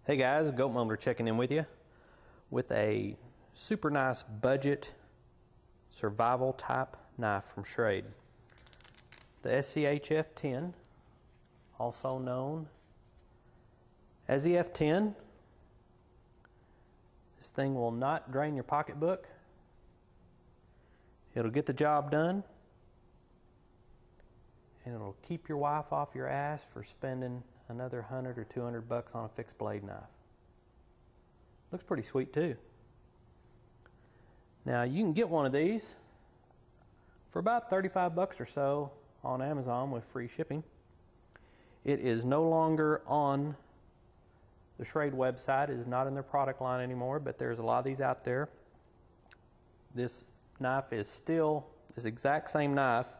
Hey guys, Goat Mumbler checking in with you with a super nice budget survival type knife from Schrade. The Schrade Schf10, also known as the F10. This thing will not drain your pocketbook. It'll get the job done, and it'll keep your wife off your ass for spending another 100 or 200 bucks on a fixed blade knife. Looks pretty sweet too. Now you can get one of these for about 35 bucks or so on Amazon with free shipping. It is no longer on the Schrade website. It is not in their product line anymore, but there's a lot of these out there. This knife is still this exact same knife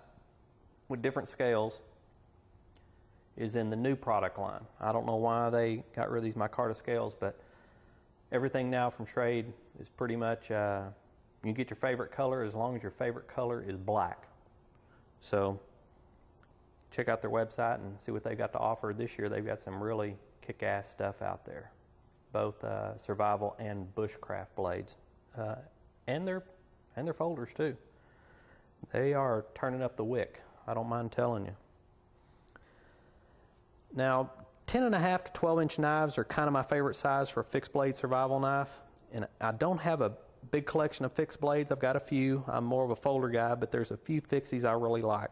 with different scales is in the new product line. I don't know why they got rid of these micarta scales, but everything now from Schrade is pretty much you can get your favorite color as long as your favorite color is black. So check out their website and see what they got to offer this year. They've got some really kick-ass stuff out there, both survival and bushcraft blades, and their folders too. They are turning up the wick, I don't mind telling you. Now 10.5 to 12 inch knives are kind of my favorite size for a fixed blade survival knife, and I don't have a big collection of fixed blades. I've got a few. I'm more of a folder guy, but there's a few fixies I really like.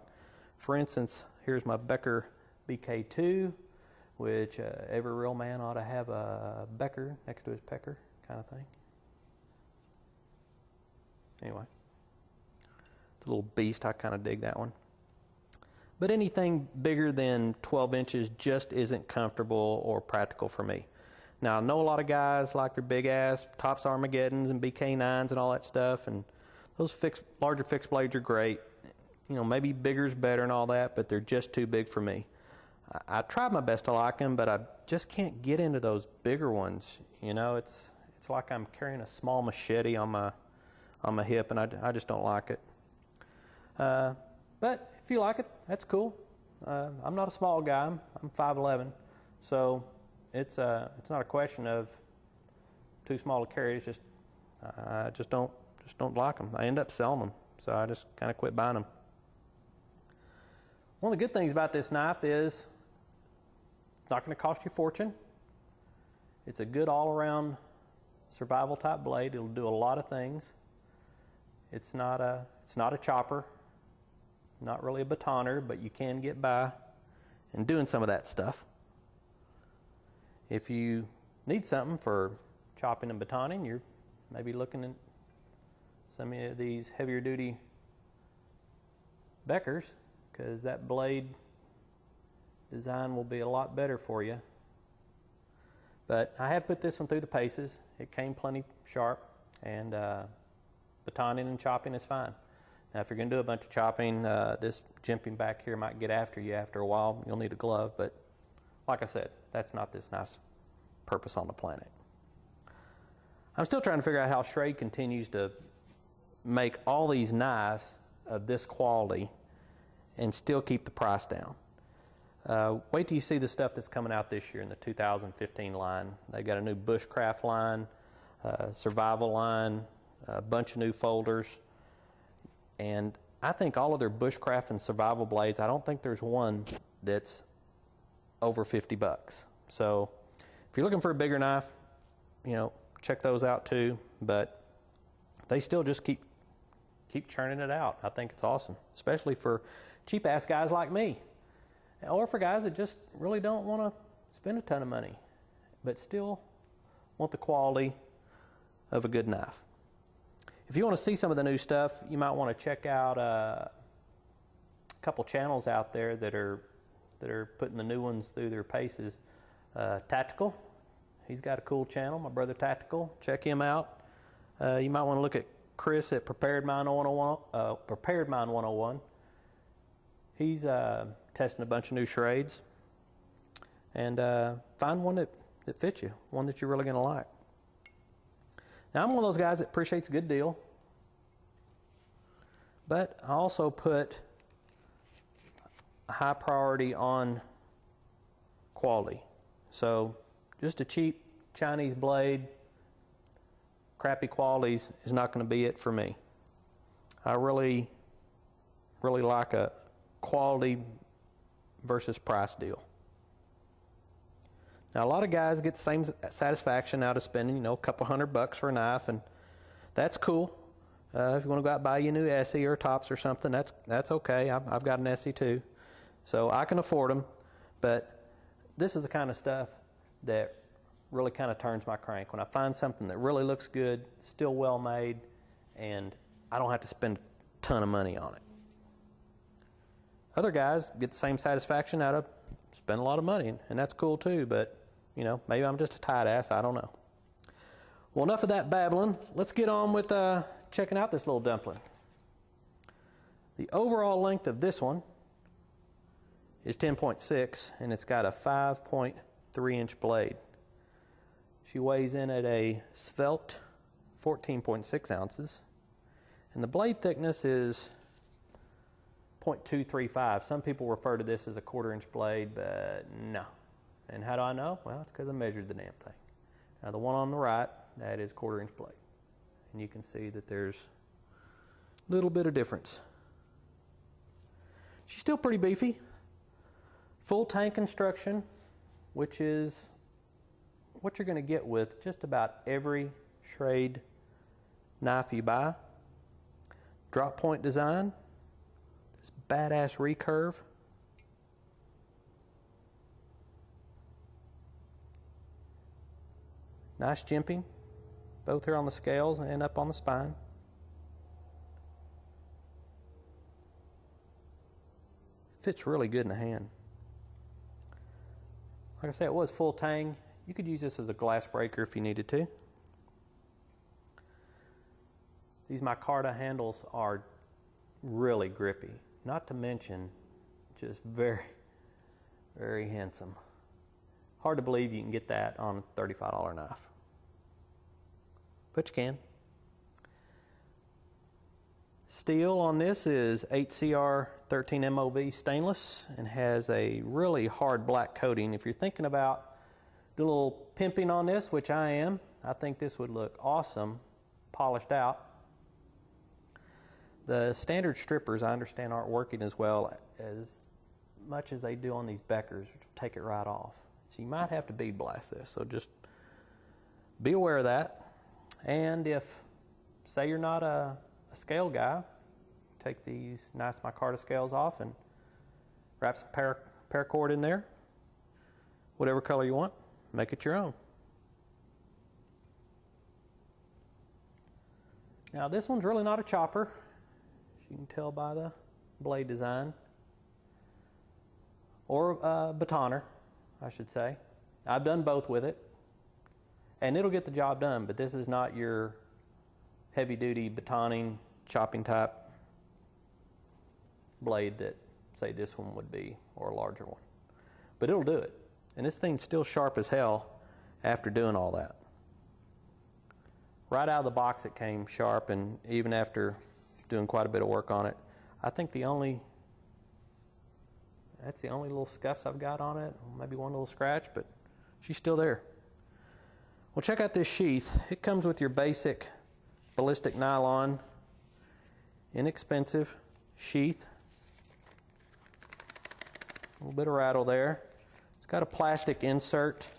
For instance, here's my Becker BK2, which every real man ought to have a Becker next to his pecker kind of thing. Anyway, it's a little beast. I kind of dig that one. But anything bigger than 12 inches just isn't comfortable or practical for me. Now, I know a lot of guys like their big ass Tops Armageddons and BK9s and all that stuff, and those larger fixed blades are great. You know, maybe bigger's better and all that, but they're just too big for me. I tried my best to like them, but I just can't get into those bigger ones. You know, it's like I'm carrying a small machete on my hip, and I just don't like it. But if you like it, that's cool. I'm not a small guy. I'm 5'11", so it's not a question of too small to carry. It's just I just don't like them. I end up selling them, so I just kind of quit buying them. One of the good things about this knife is it's not going to cost you a fortune. It's a good all-around survival type blade. It'll do a lot of things. It's not a chopper. Not really a batoner, but you can get by and doing some of that stuff. If you need something for chopping and batoning, you're maybe looking at some of these heavier duty Beckers, because that blade design will be a lot better for you. But I have put this one through the paces. It came plenty sharp, and batoning and chopping is fine. Now, if you're going to do a bunch of chopping, this jimping back here might get after you after a while. You'll need a glove, but like I said, that's not this knife's purpose on the planet. I'm still trying to figure out how Schrade continues to make all these knives of this quality and still keep the price down. Wait till you see the stuff that's coming out this year in the 2015 line. They got a new bushcraft line, survival line, a bunch of new folders. And I think all of their bushcraft and survival blades, I don't think there's one that's over 50 bucks. So if you're looking for a bigger knife, you know, check those out too. But they still just keep churning it out. I think it's awesome, especially for cheap ass guys like me, or for guys that just really don't want to spend a ton of money, but still want the quality of a good knife. If you want to see some of the new stuff, you might want to check out a couple channels out there that are putting the new ones through their paces. Tactical, he's got a cool channel, my brother Tactical. Check him out. You might want to look at Chris at Prepared Mind 101. He's testing a bunch of new Schrades, and find one that fits you, one that you're really going to like. Now, I'm one of those guys that appreciates a good deal, but I also put a high priority on quality. So just a cheap Chinese blade, crappy qualities is not going to be it for me. I really like a quality versus price deal. Now, a lot of guys get the same satisfaction out of spending, you know, a couple $100 for a knife, and that's cool. If you want to go out and buy you a new Essie or Tops or something, that's okay. I've got an Essie too, so I can afford them. But this is the kind of stuff that really kind of turns my crank. When I find something that really looks good, still well made, and I don't have to spend a ton of money on it. Other guys get the same satisfaction out of spending a lot of money, and that's cool too, but you know, maybe I'm just a tight ass, I don't know. Well, enough of that babbling. Let's get on with checking out this little dumpling. The overall length of this one is 10.6, and it's got a 5.3 inch blade. She weighs in at a svelte 14.6 ounces, and the blade thickness is 0.235. Some people refer to this as a 1/4 inch blade, but no. And how do I know? Well, it's because I measured the damn thing. Now, the one on the right, that is 1/4 inch blade. And you can see that there's a little bit of difference. She's still pretty beefy. Full tank construction, which is what you're going to get with just about every Schrade knife you buy. Drop point design. This badass recurve. Nice jimping, both here on the scales and up on the spine. Fits really good in the hand. Like I said, it was full tang. You could use this as a glass breaker if you needed to. These micarta handles are really grippy. Not to mention, just very, very handsome. Hard to believe you can get that on a $35 knife. But you can. Steel on this is 8CR13 MOV stainless and has a really hard black coating. If you're thinking about doing a little pimping on this, which I am, I think this would look awesome polished out. The standard strippers, I understand, aren't working as well as much as they do on these Beckers, which will take it right off. So you might have to bead blast this, so just be aware of that. And if, say you're not a scale guy, take these nice micarta scales off and wrap some paracord in there, whatever color you want, make it your own. Now this one's really not a chopper, as you can tell by the blade design, or a batoner, I should say. I've done both with it, and it'll get the job done, but this is not your heavy-duty batoning, chopping type blade that, say, this one would be, or a larger one. But it'll do it. And this thing's still sharp as hell after doing all that. Right out of the box it came sharp, and even after doing quite a bit of work on it. I think that's the only little scuffs I've got on it, maybe one little scratch, but she's still there. Well, check out this sheath. It comes with your basic ballistic nylon, inexpensive sheath. A little bit of rattle there. It's got a plastic insert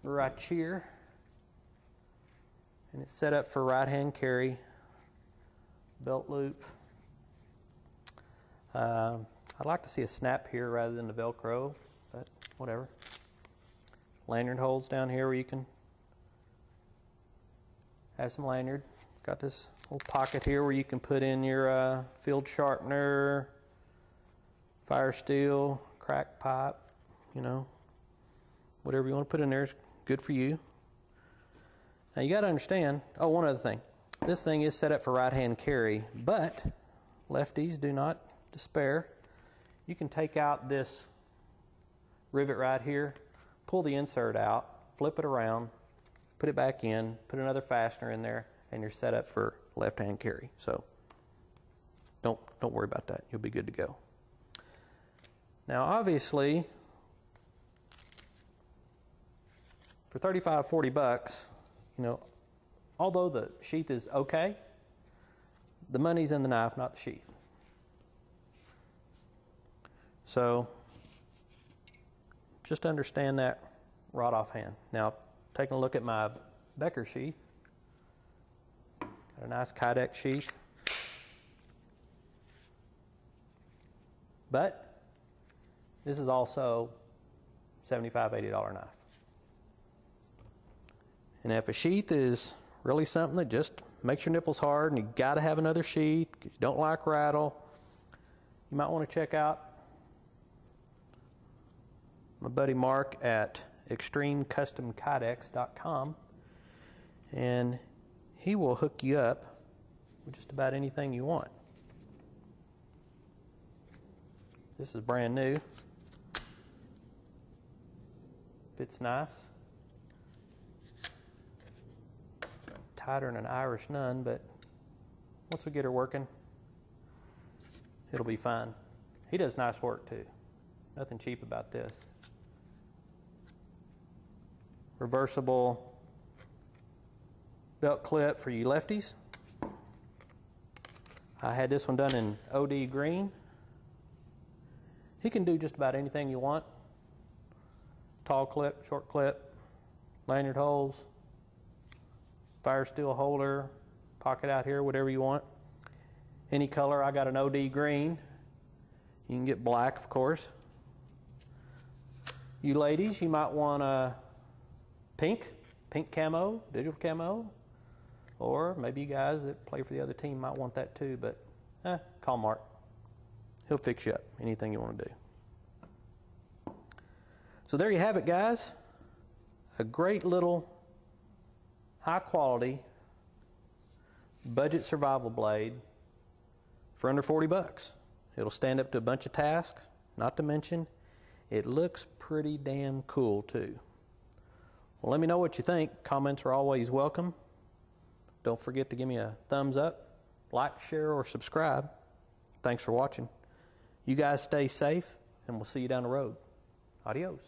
right here, and it's set up for right-hand carry, belt loop. I'd like to see a snap here rather than the Velcro, but whatever. Lanyard holes down here where you can have some lanyard. Got this little pocket here where you can put in your field sharpener, fire steel, crack pipe, you know, whatever you want to put in there is good for you. Now you got to understand, oh, one other thing. This thing is set up for right-hand carry, but lefties do not despair. You can take out this rivet right here, pull the insert out, flip it around, put it back in, put another fastener in there, and you're set up for left-hand carry. So don't worry about that. You'll be good to go. Now, obviously, for 35, 40 bucks, you know, although the sheath is okay, the money's in the knife, not the sheath. So just understand that right offhand. Now, taking a look at my Becker sheath, got a nice Kydex sheath, but this is also $75, $80 knife. And if a sheath is really something that just makes your nipples hard and you got to have another sheath because you don't like rattle, you might want to check out my buddy Mark at extremecustomkydex.com, and he will hook you up with just about anything you want. This is brand new. Fits nice. Tighter than an Irish nun, but once we get her working, it'll be fine. He does nice work too. Nothing cheap about this. Reversible belt clip for you lefties. I had this one done in OD green. He can do just about anything you want. Tall clip, short clip, lanyard holes, fire steel holder, pocket out here, whatever you want. Any color. I got an OD green. You can get black, of course. You ladies, you might want a pink camo, digital camo, or maybe you guys that play for the other team might want that too, but call Mark. He'll fix you up, anything you want to do. So there you have it, guys. A great little high quality budget survival blade for under 40 bucks. It'll stand up to a bunch of tasks, not to mention it looks pretty damn cool too. Well, let me know what you think. Comments are always welcome. Don't forget to give me a thumbs up, like, share, or subscribe. Thanks for watching. You guys stay safe, and we'll see you down the road. Adios.